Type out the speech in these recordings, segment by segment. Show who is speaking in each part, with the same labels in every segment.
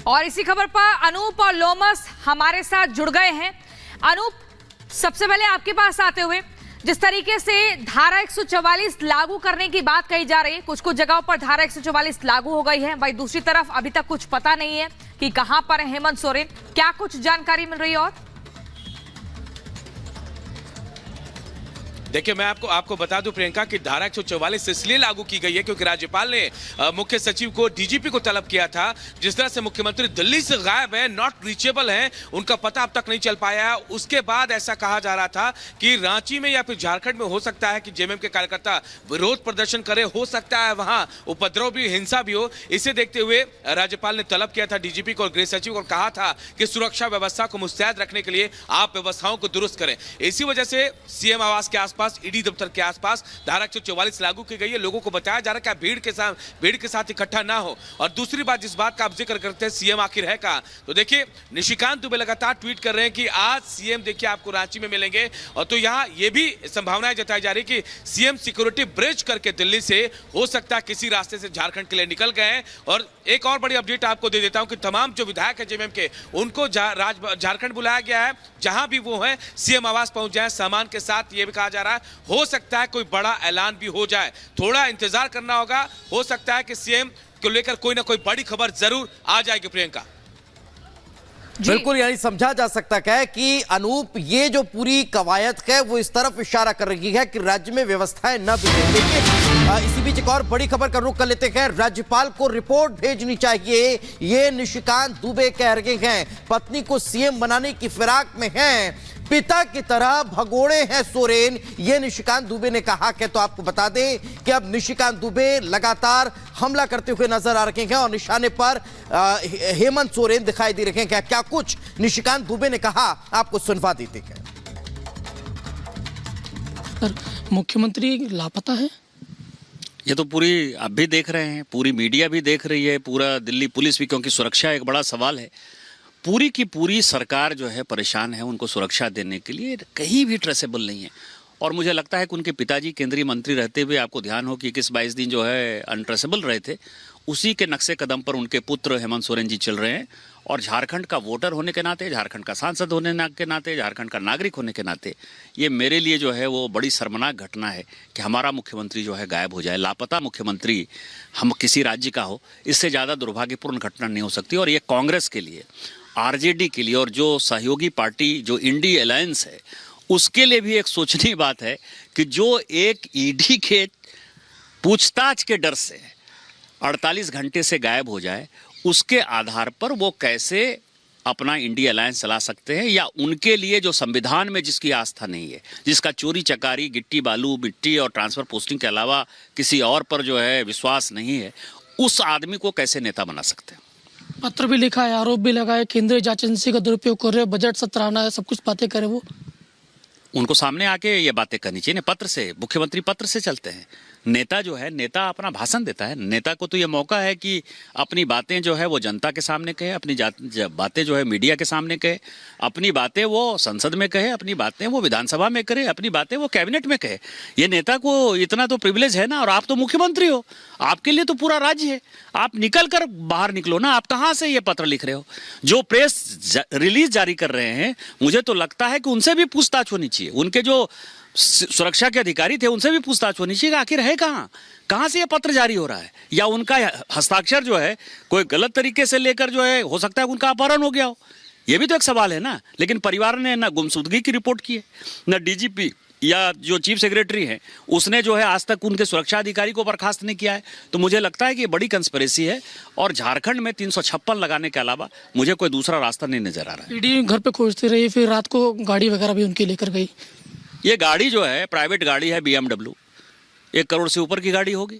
Speaker 1: और इसी खबर पर अनूप और लोमस हमारे साथ जुड़ गए हैं। अनूप, सबसे पहले आपके पास आते हुए, जिस तरीके से धारा 144 लागू करने की बात कही जा रही है, कुछ कुछ जगहों पर धारा 144 लागू हो गई है, वहीं दूसरी तरफ अभी तक कुछ पता नहीं है कि कहां पर है हेमंत सोरेन। क्या कुछ जानकारी मिल रही है? और
Speaker 2: देखिए, मैं आपको बता दूं प्रियंका कि धारा 144 इसलिए लागू की गई है क्योंकि राज्यपाल ने मुख्य सचिव को, डीजीपी को तलब किया था। जिस तरह से मुख्यमंत्री दिल्ली से गायब है, नॉट रीचेबल है, उनका पता अब तक नहीं चल पाया है। उसके बाद ऐसा कहा जा रहा था कि रांची में या फिर झारखंड में हो सकता है कि जेएमएम के कार्यकर्ता विरोध प्रदर्शन करे, हो सकता है वहां उपद्रव भी, हिंसा भी हो। इसे देखते हुए राज्यपाल ने तलब किया था डीजीपी को और गृह सचिव को, कहा था कि सुरक्षा व्यवस्था को मुस्तैद रखने के लिए आप व्यवस्थाओं को दुरुस्त करें। इसी वजह से सीएम आवास के आसपास, ईडी दफ्तर के आसपास धारा 144 लागू की गई है। लोगों को बताया जा रहा है कि आप भीड़ के साथ इकट्ठा ना हो। और दूसरी बात, जिस बात का आप जिक्र करते हैं सीएम आखिर है कहां, तो देखिए निशिकांत दुबे लगातार ट्वीट कर रहे हैं कि आज सीएम देखिए आपको रांची में मिलेंगे। और तो यहां यह भी संभावनाएं जताई जा रही कि सीएम सिक्योरिटी ब्रिज करके दिल्ली से हो सकता है किसी रास्ते से झारखंड के लिए निकल गए हैं। और एक और बड़ी अपडेट आपको दे देता हूं कि तमाम जो विधायक है जेएमएम के, उनको झारखंड बुलाया गया है। जहां भी वो है सीएम आवास पहुंच जाए सामान के साथ। यह भी कहा जा रहा है हो सकता है कोई बड़ा ऐलान भी हो जाए, थोड़ा इंतजार करना होगा। हो सकता है कि सीएम को लेकर कोई ना कोई बड़ी खबर जरूर आ जाएगी प्रियंका।
Speaker 3: बिल्कुल, यानी समझा जा सकता है कि अनूप, ये जो पूरी कवायद है वो इस तरफ इशारा कर रही है कि राज्य में व्यवस्थाएं न बिगड़े। लेकिन इसी बीच एक और बड़ी खबर का रुख कर लेते हैं। राज्यपाल को रिपोर्ट भेजनी चाहिए, ये निशिकांत दुबे कह रहे हैं। पत्नी को सीएम बनाने की फिराक में हैं, पिता की तरह भगोड़े हैं सोरेन, ये निशिकांत दुबे ने कहा है। तो आपको बता दें कि अब निशिकांत दुबे लगातार हमला करते हुए नजर आ रहे हैं और निशाने पर हेमंत सोरेन दिखाई दे रहे हैं। क्या कुछ निशिकांत दुबे ने कहा, आपको सुनवा देते हैं।
Speaker 4: मुख्यमंत्री लापता है,
Speaker 5: ये तो पूरी आप भी देख रहे हैं, पूरी मीडिया भी देख रही है, पूरा दिल्ली पुलिस भी, क्योंकि सुरक्षा एक बड़ा सवाल है। पूरी की पूरी सरकार जो है परेशान है, उनको सुरक्षा देने के लिए कहीं भी ट्रेसेबल नहीं है। और मुझे लगता है कि उनके पिताजी केंद्रीय मंत्री रहते हुए, आपको ध्यान हो कि 21-22 दिन जो है अनट्रेसेबल रहे थे, उसी के नक्शे कदम पर उनके पुत्र हेमंत सोरेन जी चल रहे हैं। और झारखंड का वोटर होने के नाते, झारखंड का सांसद होने के नाते, झारखंड का नागरिक होने के नाते, ये मेरे लिए जो है वो बड़ी शर्मनाक घटना है कि हमारा मुख्यमंत्री जो है गायब हो जाए। लापता मुख्यमंत्री हम किसी राज्य का हो, इससे ज़्यादा दुर्भाग्यपूर्ण घटना नहीं हो सकती। और ये कांग्रेस के लिए, आरजेडी के लिए और जो सहयोगी पार्टी जो इंडी अलायंस है, उसके लिए भी एक सोचनीय बात है कि जो एक ईडी के पूछताछ के डर से 48 घंटे से गायब हो जाए, उसके आधार पर वो कैसे अपना इंडी अलायंस चला सकते हैं। या उनके लिए जो संविधान में जिसकी आस्था नहीं है, जिसका चोरी चकारी, गिट्टी बालू मिट्टी और ट्रांसफर पोस्टिंग के अलावा किसी और पर जो है विश्वास नहीं है, उस आदमी को कैसे नेता बना सकते हैं।
Speaker 4: पत्र भी लिखा है, आरोप भी लगाए, केंद्रीय जांच एजेंसी का दुरुपयोग कर रहे, बजट सत्राहना है, सब कुछ बातें करे। वो
Speaker 5: उनको सामने आके ये बातें करनी चाहिए। पत्र से, मुख्यमंत्री पत्र से चलते हैं। नेता जो है, नेता अपना भाषण देता है। नेता को तो ये मौका है कि अपनी बातें जो है वो जनता के सामने कहे, अपनी बातें जो है मीडिया के सामने कहे, अपनी बातें वो संसद में कहे, अपनी बातें वो विधानसभा में करे, अपनी बातें वो कैबिनेट में कहे। ये नेता को इतना तो प्रिविलेज है ना। और आप तो मुख्यमंत्री हो, आपके लिए तो पूरा राज्य है। आप निकल कर बाहर निकलो ना। आप कहाँ से ये पत्र लिख रहे हो? जो प्रेस रिलीज जारी कर रहे हैं, मुझे तो लगता है कि उनसे भी पूछताछ होनी चाहिए। उनके जो सुरक्षा के अधिकारी थे, उनसे भी पूछताछ होनी चाहिए कि आखिर है कहां से ये पत्र जारी हो रहा है। या उनका हस्ताक्षर जो है कोई गलत तरीके से लेकर जो है, हो सकता है उनका अपहरण हो गया हो। ये भी तो एक सवाल है ना। लेकिन परिवार ने ना गुमशुदगी की रिपोर्ट की है, ना डीजीपी या जो चीफ सेक्रेटरी है उसने जो है आज तक उनके सुरक्षा अधिकारी को बर्खास्त नहीं किया है। तो मुझे लगता है कि ये बड़ी कंस्पिरेसी है। और झारखंड में 356 लगाने के अलावा मुझे कोई दूसरा रास्ता नहीं नजर आ रहा है।
Speaker 4: ईडी घर पे खोजती रही, फिर रात को गाड़ी वगैरह भी उनकी लेकर गई।
Speaker 5: ये गाड़ी जो है प्राइवेट गाड़ी है, BMW, 1 करोड़ से ऊपर की गाड़ी होगी।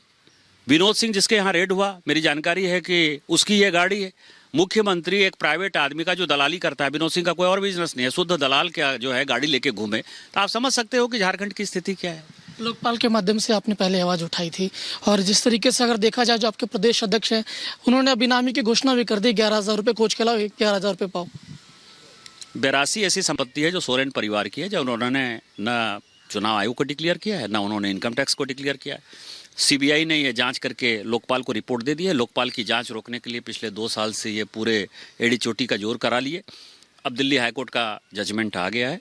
Speaker 5: विनोद सिंह जिसके यहाँ रेड हुआ, मेरी जानकारी है कि उसकी ये गाड़ी है। मुख्यमंत्री एक प्राइवेट आदमी का जो दलाली करता है, विनोद सिंह का कोई और बिजनेस नहीं है, शुद्ध दलाल क्या जो है गाड़ी लेके घूमे, तो आप समझ सकते हो कि झारखंड की स्थिति क्या है।
Speaker 4: लोकपाल के माध्यम से आपने पहले आवाज उठाई थी, और जिस तरीके से अगर देखा जाए, जो आपके प्रदेश अध्यक्ष हैं, उन्होंने बेनामी की घोषणा भी कर दी। 11,000 रुपये कोच के अलावा 11,000 रुपये पाओ।
Speaker 5: 82 ऐसी संपत्ति है जो सोरेन परिवार की है, जो उन्होंने न चुनाव आयोग को डिक्लेयर किया है, ना उन्होंने इनकम टैक्स को डिक्लेयर किया है। सीबीआई ने ये जांच करके लोकपाल को रिपोर्ट दे दी है। लोकपाल की जांच रोकने के लिए पिछले 2 साल से ये पूरे एड़ी चोटी का जोर करा लिए। अब दिल्ली हाईकोर्ट का जजमेंट आ गया है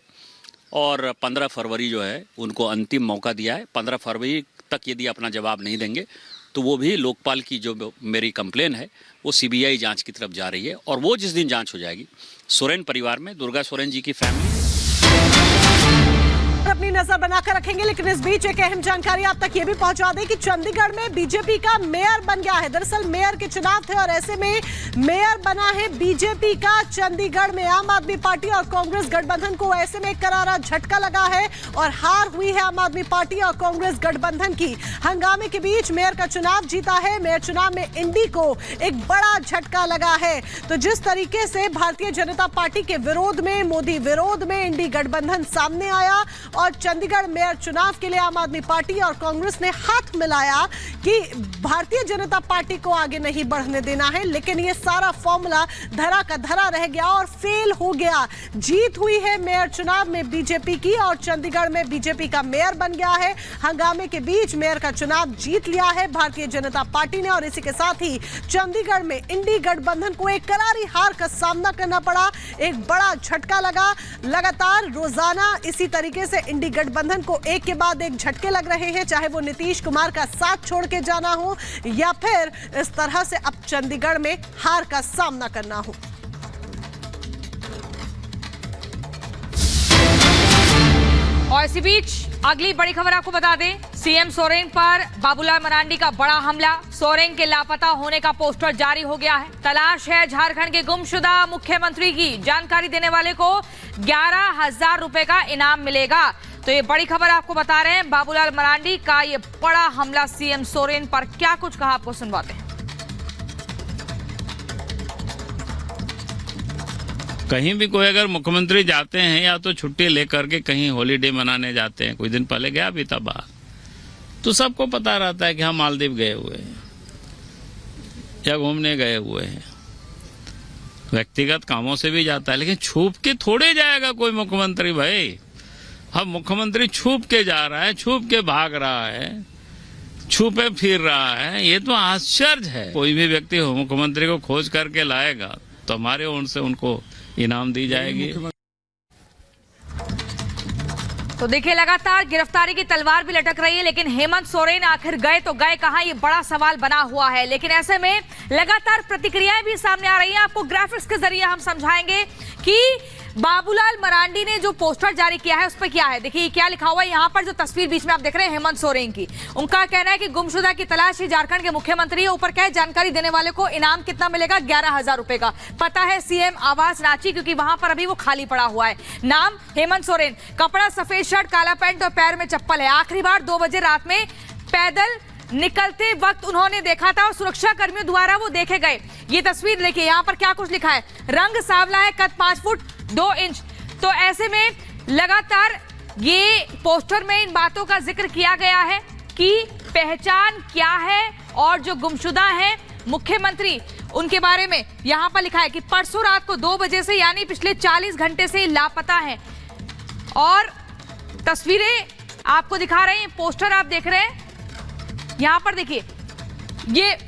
Speaker 5: और 15 फरवरी जो है उनको अंतिम मौका दिया है। 15 फरवरी तक यदि अपना जवाब नहीं देंगे तो वो भी लोकपाल की जो मेरी कंप्लेन है वो सीबीआई जांच की तरफ जा रही है। और वो जिस दिन जांच हो जाएगी, सोरेन परिवार में दुर्गा सोरेन जी की फैमिली
Speaker 6: अपनी नजर बनाकर रखेंगे। लेकिन इस बीच एक अहम जानकारी आप तक ये भी पहुंचा दें कि चंडीगढ़ में बीजेपी का मेयर बन गया है। दरअसल मेयर के चुनाव थे और ऐसे में मेयर बना है बीजेपी का चंडीगढ़ में। आम आदमी पार्टी और कांग्रेस गठबंधन को ऐसे में करारा झटका लगा है और हार हुई है आम आदमी पार्टी और कांग्रेस गठबंधन की। हंगामे के बीच मेयर का चुनाव जीता है। मेयर चुनाव में इंडी को एक बड़ा झटका लगा है। तो जिस तरीके से भारतीय जनता पार्टी के विरोध में, मोदी विरोध में इंडी गठबंधन सामने आया और चंडीगढ़ मेयर चुनाव के लिए आम आदमी पार्टी और कांग्रेस ने हाथ मिलाया कि भारतीय जनता पार्टी को आगे नहीं बढ़ने देना है। लेकिन ये सारा फॉर्मूला धरा का धरा रह गया और फेल हो गया। जीत हुई है मेयर चुनाव में बीजेपी की और चंडीगढ़ में बीजेपी का मेयर बन गया है। हंगामे के बीच मेयर का चुनाव जीत लिया है भारतीय जनता पार्टी ने और इसी के साथ ही चंडीगढ़ में इंडी गठबंधन को एक करारी हार का सामना करना पड़ा। एक बड़ा झटका लगा। लगातार रोजाना इसी तरीके से इंडी गठबंधन को एक के बाद एक झटके लग रहे हैं, चाहे वो नीतीश कुमार का साथ छोड़ के जाना हो या फिर इस तरह से अब चंडीगढ़ में हार का सामना करना हो।
Speaker 1: और इसी बीच अगली बड़ी खबर आपको बता दें, सीएम सोरेन पर बाबूलाल मरांडी का बड़ा हमला। सोरेन के लापता होने का पोस्टर जारी हो गया है। तलाश है झारखंड के गुमशुदा मुख्यमंत्री की। जानकारी देने वाले को 11,000 रुपए का इनाम मिलेगा। तो ये बड़ी खबर आपको बता रहे हैं, बाबूलाल मरांडी का ये बड़ा हमला सीएम सोरेन पर। क्या कुछ कहा आपको सुनवाते हैं।
Speaker 7: कहीं भी कोई अगर मुख्यमंत्री जाते हैं या तो छुट्टी लेकर के कहीं हॉलीडे मनाने जाते हैं, कुछ दिन पहले गया भी था बाहर, तो सबको पता रहता है कि हम मालदीव गए हुए हैं या घूमने गए हुए हैं। व्यक्तिगत कामों से भी जाता है, लेकिन छुप के थोड़े जाएगा कोई मुख्यमंत्री भाई। अब मुख्यमंत्री छुप के जा रहा है, छुप के भाग रहा है, छुपे फिर रहा है। ये तो आश्चर्य है। कोई भी व्यक्ति मुख्यमंत्री को खोज करके लाएगा तो हमारे ओर से उनको इनाम दी जाएगी।
Speaker 1: तो देखिए, लगातार गिरफ्तारी की तलवार भी लटक रही है, लेकिन हेमंत सोरेन आखिर गए तो गए कहां, ये बड़ा सवाल बना हुआ है। लेकिन ऐसे में लगातार प्रतिक्रियाएं भी सामने आ रही हैं। आपको ग्राफिक्स के जरिए हम समझाएंगे कि बाबूलाल मरांडी ने जो पोस्टर जारी किया है उस पर क्या है। देखिए क्या लिखा हुआ है यहाँ पर, जो तस्वीर बीच में आप देख रहे हैं हेमंत सोरेन की। उनका कहना है कि गुमशुदा की तलाश ही झारखंड के मुख्यमंत्री है। ऊपर क्या है, जानकारी देने वाले को इनाम कितना मिलेगा, 11,000 रुपए का। पता है सीएम आवास रांची, क्योंकि वहां पर अभी वो खाली पड़ा हुआ है। नाम हेमंत सोरेन। कपड़ा सफेद शर्ट, काला पैंट और पैर में चप्पल है। आखिरी बार 2 बजे रात में पैदल निकलते वक्त उन्होंने देखा था और सुरक्षा कर्मियों द्वारा वो देखे गए। ये तस्वीर देखिए, यहाँ पर क्या कुछ लिखा है। रंग सांवला है, कद 5 फुट 2 इंच। तो ऐसे में लगातार ये पोस्टर में इन बातों का जिक्र किया गया है कि पहचान क्या है और जो गुमशुदा है मुख्यमंत्री, उनके बारे में यहां पर लिखा है कि परसों रात को 2 बजे से, यानी पिछले 40 घंटे से लापता है। और तस्वीरें आपको दिखा रहे हैं, पोस्टर आप देख रहे हैं। यहां पर देखिए, ये